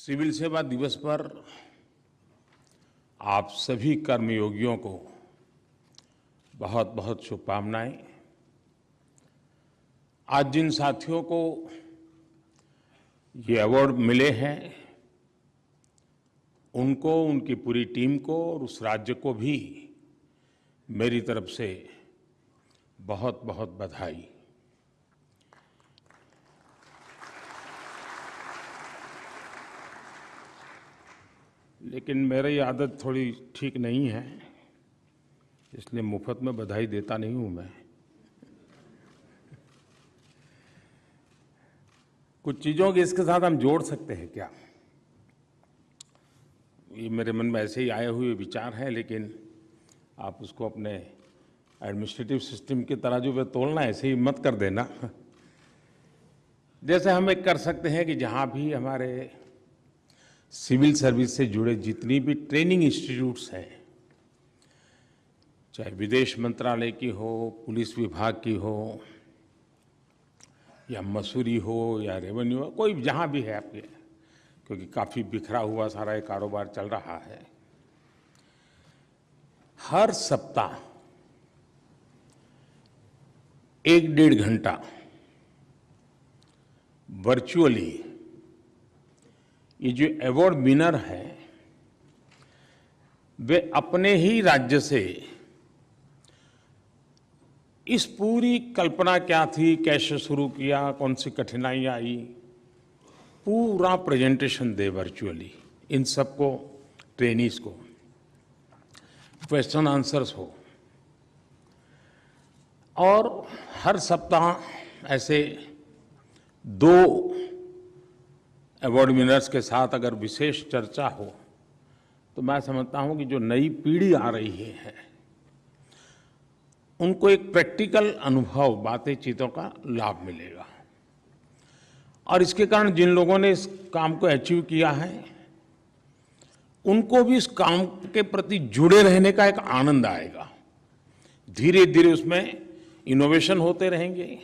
Civil सेवा दिवस पर आप सभी कर्मयोगियों को बहुत बहुत शुभकामनाएं। आज जिन साथियों को ये अवार्ड मिले हैं उनको, उनकी पूरी टीम को और उस राज्य को भी मेरी तरफ से बहुत बहुत बधाई। लेकिन मेरी आदत थोड़ी ठीक नहीं है, इसलिए मुफ्त में बधाई देता नहीं हूं मैं। कुछ चीज़ों के इसके साथ हम जोड़ सकते हैं क्या? ये मेरे मन में ऐसे ही आए हुए विचार हैं, लेकिन आप उसको अपने एडमिनिस्ट्रेटिव सिस्टम की तरह जो वे तोड़ना ऐसे ही मत कर देना। जैसे हम एक कर सकते हैं कि जहाँ भी हमारे सिविल सर्विस से जुड़े जितनी भी ट्रेनिंग इंस्टीट्यूट्स हैं, चाहे विदेश मंत्रालय की हो, पुलिस विभाग की हो, या मसूरी हो, या रेवेन्यू हो, कोई जहाँ भी है आपके, क्योंकि काफ़ी बिखरा हुआ सारा ये कारोबार चल रहा है, हर सप्ताह 1-1.5 घंटा वर्चुअली ये जो अवार्ड विनर हैं वे अपने ही राज्य से इस पूरी कल्पना क्या थी, कैसे शुरू किया, कौन सी कठिनाइयां आई, पूरा प्रेजेंटेशन दे वर्चुअली। इन सबको, ट्रेनीज को, क्वेश्चन आंसर्स हो, और हर सप्ताह ऐसे 2 अवार्ड विनर्स के साथ अगर विशेष चर्चा हो तो मैं समझता हूं कि जो नई पीढ़ी आ रही है उनको एक प्रैक्टिकल अनुभव, बातें, चीज़ों का लाभ मिलेगा। और इसके कारण जिन लोगों ने इस काम को अचीव किया है उनको भी इस काम के प्रति जुड़े रहने का एक आनंद आएगा। धीरे धीरे उसमें इनोवेशन होते रहेंगे,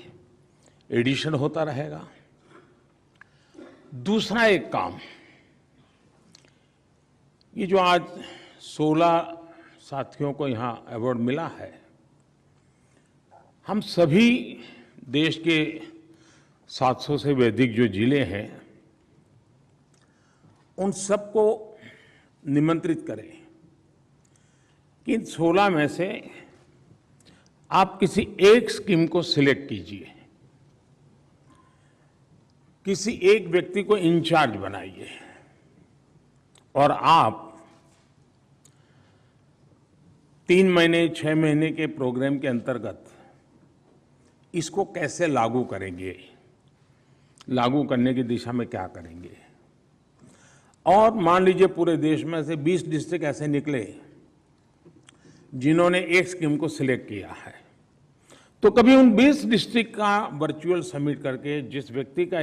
एडिशन होता रहेगा। दूसरा एक काम, ये जो आज 16 साथियों को यहाँ अवार्ड मिला है, हम सभी देश के 700 से भी अधिक जो जिले हैं उन सबको निमंत्रित करें कि इन 16 में से आप किसी एक स्कीम को सिलेक्ट कीजिए, किसी एक व्यक्ति को इंचार्ज बनाइए और आप 3 महीने 6 महीने के प्रोग्राम के अंतर्गत इसको कैसे लागू करेंगे, लागू करने की दिशा में क्या करेंगे। और मान लीजिए पूरे देश में से 20 डिस्ट्रिक्ट ऐसे निकले जिन्होंने एक स्कीम को सिलेक्ट किया है, तो कभी उन 20 डिस्ट्रिक्ट का वर्चुअल समिट करके जिस व्यक्ति का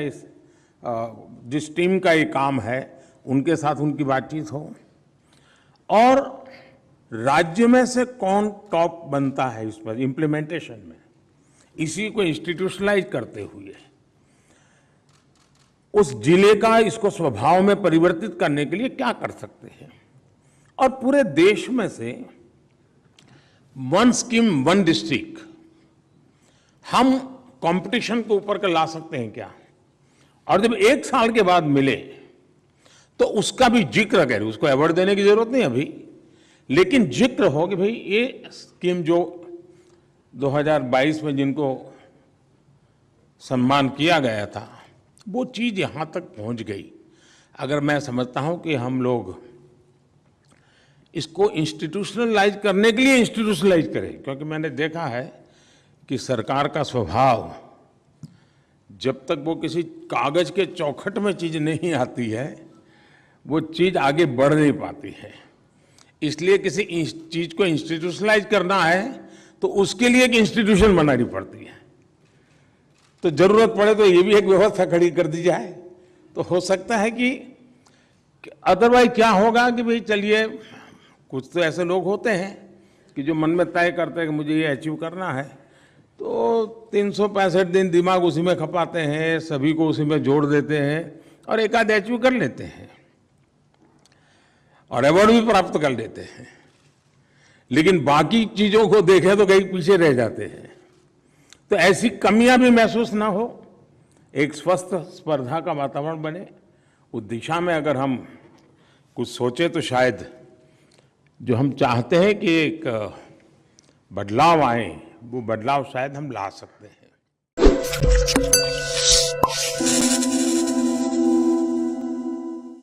जिस टीम का ये काम है उनके साथ उनकी बातचीत हो, और राज्य में से कौन टॉप बनता है इस पर इम्प्लीमेंटेशन में, इसी को इंस्टीट्यूशनलाइज करते हुए उस जिले का इसको स्वभाव में परिवर्तित करने के लिए क्या कर सकते हैं। और पूरे देश में से 1 स्कीम 1 डिस्ट्रिक्ट हम कंपटीशन के ऊपर का ला सकते हैं क्या? और जब 1 साल के बाद मिले तो उसका भी जिक्र करें, उसको अवार्ड देने की जरूरत नहीं अभी, लेकिन जिक्र हो कि भाई ये स्कीम जो 2022 में जिनको सम्मान किया गया था वो चीज यहां तक पहुंच गई। अगर मैं समझता हूं कि हम लोग इसको इंस्टीट्यूशनलाइज करने के लिए इंस्टीट्यूशनलाइज करें, क्योंकि मैंने देखा है कि सरकार का स्वभाव, जब तक वो किसी कागज के चौखट में चीज नहीं आती है वो चीज आगे बढ़ नहीं पाती है। इसलिए किसी चीज को इंस्टीट्यूशनलाइज करना है तो उसके लिए एक इंस्टीट्यूशन बनानी पड़ती है। तो जरूरत पड़े तो ये भी एक व्यवस्था खड़ी कर दी जाए तो हो सकता है कि अदरवाइज क्या होगा कि भाई चलिए, कुछ तो ऐसे लोग होते हैं कि जो मन में तय करते हैं कि मुझे ये अचीव करना है, तो 365 दिन दिमाग उसी में खपाते हैं, सभी को उसी में जोड़ देते हैं और एक आध अचीव कर लेते हैं। और अवार्ड भी प्राप्त कर लेते हैं, लेकिन बाकी चीजों को देखें तो कहीं पीछे रह जाते हैं। तो ऐसी कमियां भी महसूस ना हो, एक स्वस्थ स्पर्धा का वातावरण बने, उस दिशा में अगर हम कुछ सोचें तो शायद जो हम चाहते हैं कि एक बदलाव आए, वो बदलाव शायद हम ला सकते हैं।